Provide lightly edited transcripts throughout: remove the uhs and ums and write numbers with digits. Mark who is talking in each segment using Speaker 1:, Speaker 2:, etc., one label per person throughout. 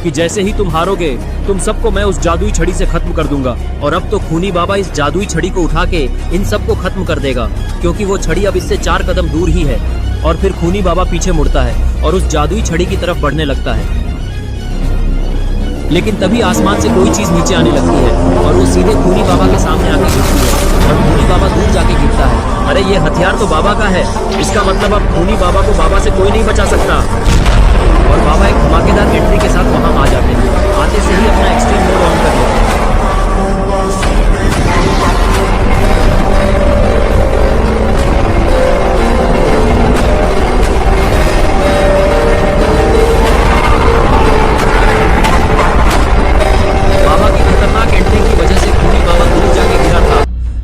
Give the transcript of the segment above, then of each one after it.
Speaker 1: कि जैसे ही तुम हारोगे तुम सबको मैं उस जादुई छड़ी से खत्म कर दूंगा। और अब तो खूनी बाबा इस जादुई छड़ी को उठा के इन सबको खत्म कर देगा, क्योंकि वो छड़ी अब इससे 4 कदम दूर ही है। और फिर खूनी बाबा पीछे मुड़ता है और उस जादुई छड़ी की तरफ बढ़ने लगता है। लेकिन तभी आसमान से कोई चीज नीचे आने लगती है और वो सीधे खूनी बाबा के सामने आके गिरती है और खूनी बाबा दूर जाके गिरता है। अरे ये हथियार तो बाबा का है, इसका मतलब अब खूनी बाबा को बाबा से कोई नहीं बचा सकता। और बाबा एक धमाकेदार एंट्री के साथ वहां आ जाते हैं। आते से ही अपना एक्सट्रीम मोड ऑन कर लेते हैं।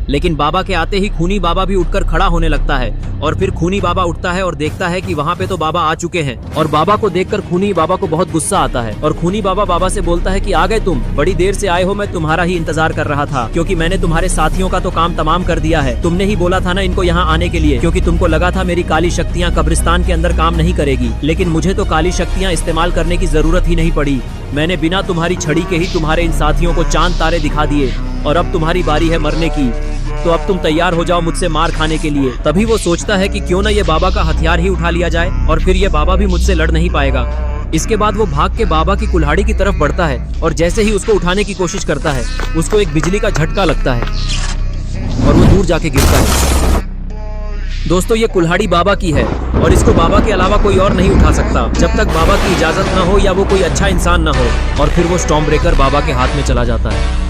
Speaker 1: लेकिन बाबा के आते ही खूनी बाबा भी उठकर खड़ा होने लगता है और फिर खूनी बाबा उठता है और देखता है कि वहाँ पे तो बाबा आ चुके हैं। और बाबा को देखकर खूनी बाबा को बहुत गुस्सा आता है और खूनी बाबा बाबा से बोलता है कि आ गए तुम, बड़ी देर से आए हो, मैं तुम्हारा ही इंतजार कर रहा था, क्योंकि मैंने तुम्हारे साथियों का तो काम तमाम कर दिया है। तुमने ही बोला था ना इनको यहाँ आने के लिए, क्योंकि तुमको लगा था मेरी काली शक्तियाँ कब्रिस्तान के अंदर काम नहीं करेगी। लेकिन मुझे तो काली शक्तियाँ इस्तेमाल करने की जरूरत ही नहीं पड़ी। मैंने बिना तुम्हारी छड़ी के ही तुम्हारे इन साथियों को चांद तारे दिखा दिए और अब तुम्हारी बारी है मरने की। तो अब तुम तैयार हो जाओ मुझसे मार खाने के लिए। तभी वो सोचता है कि क्यों ना ये बाबा का हथियार ही उठा लिया जाए और फिर ये बाबा भी मुझसे लड़ नहीं पाएगा। इसके बाद वो भाग के बाबा की कुल्हाड़ी की तरफ बढ़ता है और जैसे ही उसको उठाने की कोशिश करता है उसको एक बिजली का झटका लगता है और वो दूर जाके गिरता है। दोस्तों ये कुल्हाड़ी बाबा की है और इसको बाबा के अलावा कोई और नहीं उठा सकता जब तक बाबा की इजाजत ना हो या वो कोई अच्छा इंसान ना हो। और फिर वो स्टॉर्म ब्रेकर बाबा के हाथ में चला जाता है।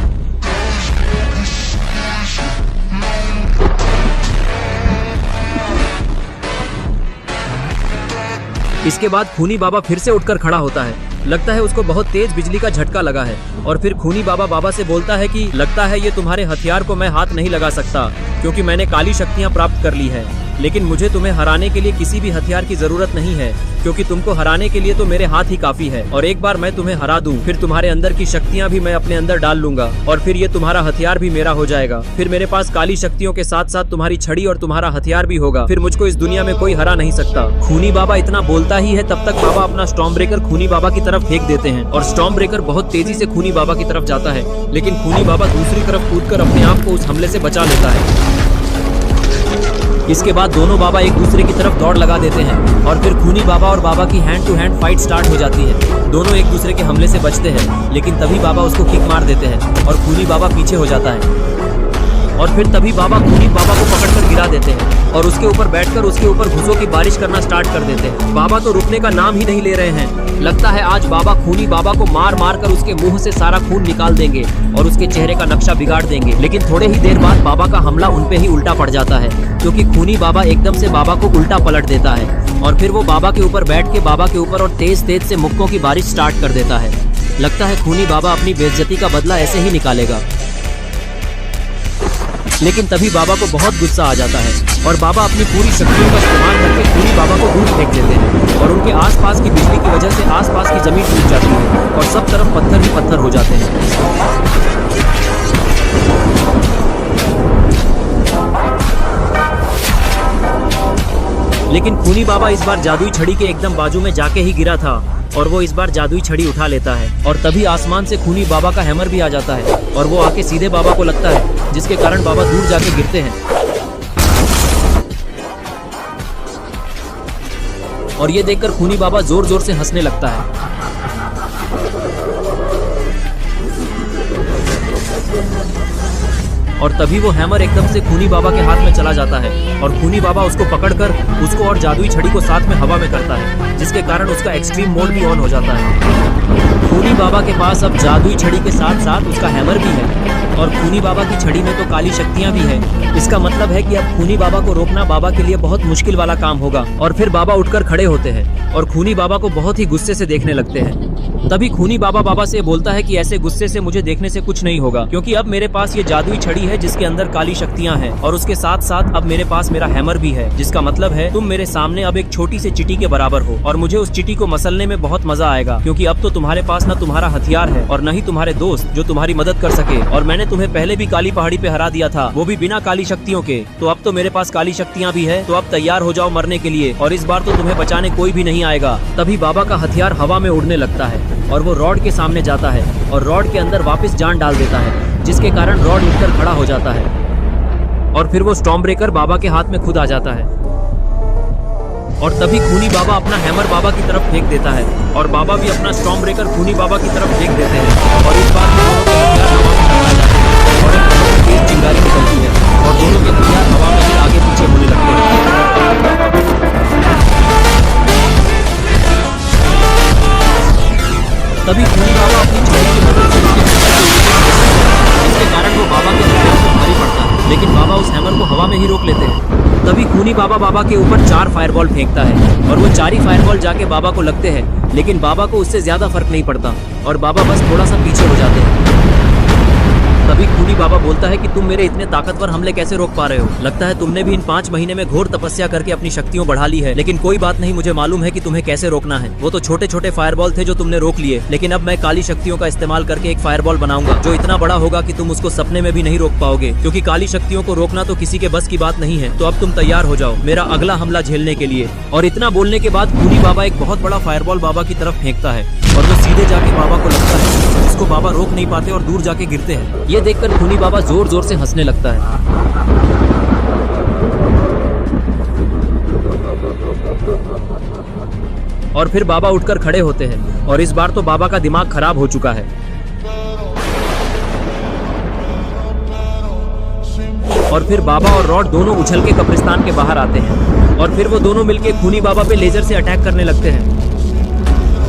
Speaker 1: इसके बाद खूनी बाबा फिर से उठकर खड़ा होता है। लगता है उसको बहुत तेज बिजली का झटका लगा है और फिर खूनी बाबा बाबा से बोलता है कि लगता है ये तुम्हारे हथियार को मैं हाथ नहीं लगा सकता, क्योंकि मैंने काली शक्तियाँ प्राप्त कर ली है। लेकिन मुझे तुम्हें हराने के लिए किसी भी हथियार की जरूरत नहीं है, क्योंकि तुमको हराने के लिए तो मेरे हाथ ही काफी है। और एक बार मैं तुम्हें हरा दूं, फिर तुम्हारे अंदर की शक्तियाँ भी मैं अपने अंदर डाल लूंगा और फिर ये तुम्हारा हथियार भी मेरा हो जाएगा। फिर मेरे पास काली शक्तियों के साथ साथ तुम्हारी छड़ी और तुम्हारा हथियार भी होगा। फिर मुझको इस दुनिया में कोई हरा नहीं सकता। खूनी बाबा इतना बोलता ही है तब तक बाबा अपना स्टॉर्म ब्रेकर खूनी बाबा की तरफ फेंक देते हैं और स्टॉर्म ब्रेकर बहुत तेजी से खूनी बाबा की तरफ जाता है। लेकिन खूनी बाबा दूसरी तरफ कूदकर अपने आप को उस हमले से बचा लेता है। इसके बाद दोनों बाबा एक दूसरे की तरफ दौड़ लगा देते हैं और फिर खूनी बाबा और बाबा की hand to hand fight start हो जाती है। दोनों एक दूसरे के हमले से बचते हैं, लेकिन तभी बाबा उसको किक मार देते हैं और खूनी बाबा पीछे हो जाता है। और फिर तभी बाबा खूनी बाबा को पकड़कर गिरा देते हैं और उसके ऊपर बैठकर उसके ऊपर घुसों की बारिश करना स्टार्ट कर देते हैं। बाबा तो रुकने का नाम ही नहीं ले रहे हैं। लगता है आज बाबा खूनी बाबा को मार मार कर उसके मुंह से सारा खून निकाल देंगे और उसके चेहरे का नक्शा बिगाड़ देंगे। लेकिन थोड़े ही देर बाद बाबा का हमला उनपे ही उल्टा पड़ जाता है, क्योंकि खूनी बाबा एकदम से बाबा को उल्टा पलट देता है और फिर वो बाबा के ऊपर बैठ के बाबा के ऊपर और तेज तेज से मुक्कों की बारिश स्टार्ट कर देता है। लगता है खूनी बाबा अपनी बेइज्जती का बदला ऐसे ही निकालेगा। लेकिन तभी बाबा को बहुत गुस्सा आ जाता है और बाबा अपनी पूरी शक्तियों का इस्तेमाल करके खूनी बाबा को दूर फेंक देते हैं और उनके आसपास की बिजली की वजह से आसपास की जमीन टूट जाती है और सब तरफ पत्थर ही पत्थर हो जाते हैं। लेकिन खूनी बाबा इस बार जादुई छड़ी के एकदम बाजू में जाके ही गिरा था और वो इस बार जादुई छड़ी उठा लेता है और तभी आसमान से खूनी बाबा का हैमर भी आ जाता है और वो आके सीधे बाबा को लगता है, जिसके कारण बाबा दूर जाके गिरते हैं। और ये देखकर खूनी बाबा जोर जोर से हंसने लगता है। और तभी वो हैमर एकदम से खूनी बाबा के हाथ में चला जाता है और खूनी बाबा उसको पकड़कर उसको और जादुई छड़ी को साथ में हवा में करता है, जिसके कारण उसका एक्सट्रीम मोड भी ऑन हो जाता है। खूनी बाबा के पास अब जादुई छड़ी के साथ साथ उसका हैमर भी है और खूनी बाबा की छड़ी में तो काली शक्तियाँ भी है। इसका मतलब है कि अब खूनी बाबा को रोकना बाबा के लिए बहुत मुश्किल वाला काम होगा। और फिर बाबा उठकर खड़े होते हैं और खूनी बाबा को बहुत ही गुस्से से देखने लगते हैं। तभी खूनी बाबा बाबा से बोलता है कि ऐसे गुस्से से मुझे देखने से कुछ नहीं होगा, क्योंकि अब मेरे पास ये जादुई छड़ी है जिसके अंदर काली शक्तियाँ हैं और उसके साथ साथ अब मेरे पास मेरा हैमर भी है, जिसका मतलब है तुम मेरे सामने अब एक छोटी सी चींटी के बराबर हो और मुझे उस चींटी को मसलने में बहुत मजा आएगा, क्योंकि अब तो तुम्हारे पास न तुम्हारा हथियार है और न ही तुम्हारे दोस्त जो तुम्हारी मदद कर सके। और मैंने तुम्हें पहले भी काली पहाड़ी पे हरा दिया था, वो भी बिना काली शक्तियों के। तो अब तो मेरे पास काली शक्तियाँ भी है, तो अब तैयार हो जाओ मरने के लिए और इस बार तो तुम्हें बचाने कोई भी नहीं आएगा। तभी बाबा का हथियार हवा में उड़ने लगता है और वो रॉड के सामने जाता है और रॉड के अंदर वापस जान डाल देता है, जिसके कारण रॉड उठकर खड़ा हो जाता है और फिर वो स्टॉर्म ब्रेकर बाबा के हाथ में खुद आ जाता है। और तभी खूनी बाबा अपना हैमर बाबा की तरफ फेंक देता है और बाबा भी अपना स्टॉर्म ब्रेकर खूनी बाबा की तरफ फेंक देते हैं और इस बार दोनों के हथियार हवा में टकरा जाते हैं और एक बहुत तेज चिंगारी निकलती है और दोनों के हथियार हवा में ही आगे पीछे होने लगते हैं। तभी खूनी बाबा अपनी छड़ी की मदद से उसके हैमर को नीचे खींचते हैं, जिसके कारण वो बाबा के हथियार को भारी पड़ता है, लेकिन बाबा उस हैमर को हवा में ही रोक लेते हैं। तभी खूनी बाबा के ऊपर 4 फायरबॉल फेंकता है और वो 4 ही फायरबॉल जाके बाबा को लगते हैं, लेकिन बाबा को उससे ज्यादा फर्क नहीं पड़ता और बाबा बस थोड़ा सा पीछे हो जाते हैं। तभी खूनी बाबा बोलता है कि तुम मेरे इतने ताकतवर हमले कैसे रोक पा रहे हो? लगता है तुमने भी इन 5 महीने में घोर तपस्या करके अपनी शक्तियों बढ़ा ली है, लेकिन कोई बात नहीं, मुझे मालूम है कि तुम्हें कैसे रोकना है। वो तो छोटे छोटे फायरबॉल थे जो तुमने रोक लिए, लेकिन अब मैं काली शक्तियों का इस्तेमाल करके एक फायरबॉल बनाऊंगा जो इतना बड़ा होगा कि तुम उसको सपने में भी नहीं रोक पाओगे, क्योंकि काली शक्तियों को रोकना तो किसी के बस की बात नहीं है। तो अब तुम तैयार हो जाओ मेरा अगला हमला झेलने के लिए। और इतना बोलने के बाद खूनी बाबा एक बहुत बड़ा फायरबॉल बाबा की तरफ फेंकता है और वो सीधे जाके बाबा को लगता है, जिसको बाबा रोक नहीं पाते और दूर जाके गिरते हैं। ये देखकर खूनी बाबा जोर जोर से हंसने लगता है। और फिर बाबा उठकर खड़े होते हैं और इस बार तो बाबा का दिमाग खराब हो चुका है। और फिर बाबा और रॉड दोनों उछल के कब्रिस्तान के बाहर आते हैं और फिर वो दोनों मिलके खूनी बाबा पे लेजर से अटैक करने लगते हैं,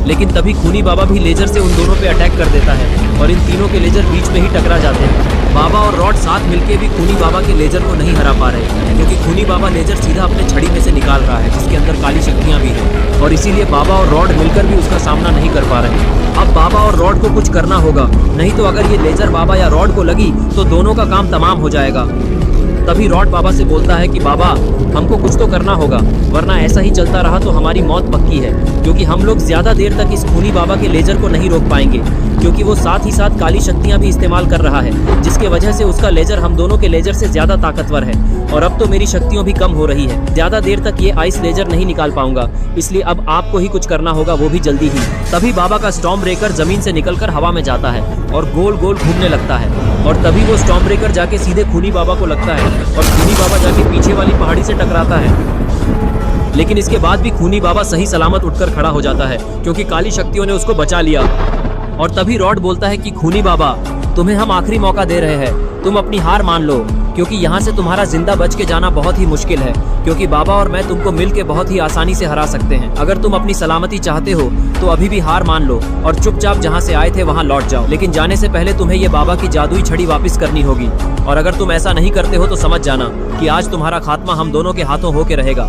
Speaker 1: लेकिन तभी खूनी बाबा भी लेजर से उन दोनों पे अटैक कर देता है और इन तीनों के लेजर बीच में ही टकरा जाते हैं। बाबा और रॉड साथ मिलके भी खूनी बाबा के लेजर को नहीं हरा पा रहे, क्योंकि खूनी बाबा लेजर सीधा अपने छड़ी में से निकाल रहा है, जिसके अंदर काली शक्तियां भी हैं, और इसीलिए बाबा और रॉड मिलकर भी उसका सामना नहीं कर पा रहे। अब बाबा और रॉड को कुछ करना होगा, नहीं तो अगर ये लेजर बाबा या रॉड को लगी तो दोनों का काम तमाम हो जाएगा। तभी रॉड बाबा से बोलता है कि बाबा, हमको कुछ तो करना होगा, वरना ऐसा ही चलता रहा तो हमारी मौत पक्की है, क्योंकि हम लोग ज्यादा देर तक इस खूनी बाबा के लेजर को नहीं रोक पाएंगे, क्योंकि वो साथ ही साथ काली शक्तियां भी इस्तेमाल कर रहा है, जिसके वजह से उसका लेजर हम दोनों के लेजर से ज्यादा ताकतवर है और अब तो मेरी शक्तियों भी कम हो रही है। ज्यादा देर तक ये आइस लेजर नहीं निकाल पाऊंगा, इसलिए अब आपको ही कुछ करना होगा, वो भी जल्दी ही। तभी बाबा का स्टॉर्म ब्रेकर जमीन से निकलकर हवा में जाता है और गोल गोल घूमने लगता है और तभी वो स्टॉर्म ब्रेकर जाके सीधे खूनी बाबा को लगता है और खूनी बाबा जाके पीछे वाली पहाड़ी से टकराता है, लेकिन इसके बाद भी खूनी बाबा सही सलामत उठकर खड़ा हो जाता है, क्योंकि काली शक्तियों ने उसको बचा लिया। और तभी रॉड बोलता है कि खूनी बाबा, तुम्हें हम आखिरी मौका दे रहे हैं, तुम अपनी हार मान लो, क्योंकि यहाँ से तुम्हारा जिंदा बच के जाना बहुत ही मुश्किल है, क्योंकि बाबा और मैं तुमको मिलके बहुत ही आसानी से हरा सकते हैं। अगर तुम अपनी सलामती चाहते हो तो अभी भी हार मान लो और चुपचाप जहाँ से आए थे वहाँ लौट जाओ, लेकिन जाने से पहले तुम्हें ये बाबा की जादुई छड़ी वापस करनी होगी, और अगर तुम ऐसा नहीं करते हो तो समझ जाना कि आज तुम्हारा खात्मा हम दोनों के हाथों होके रहेगा।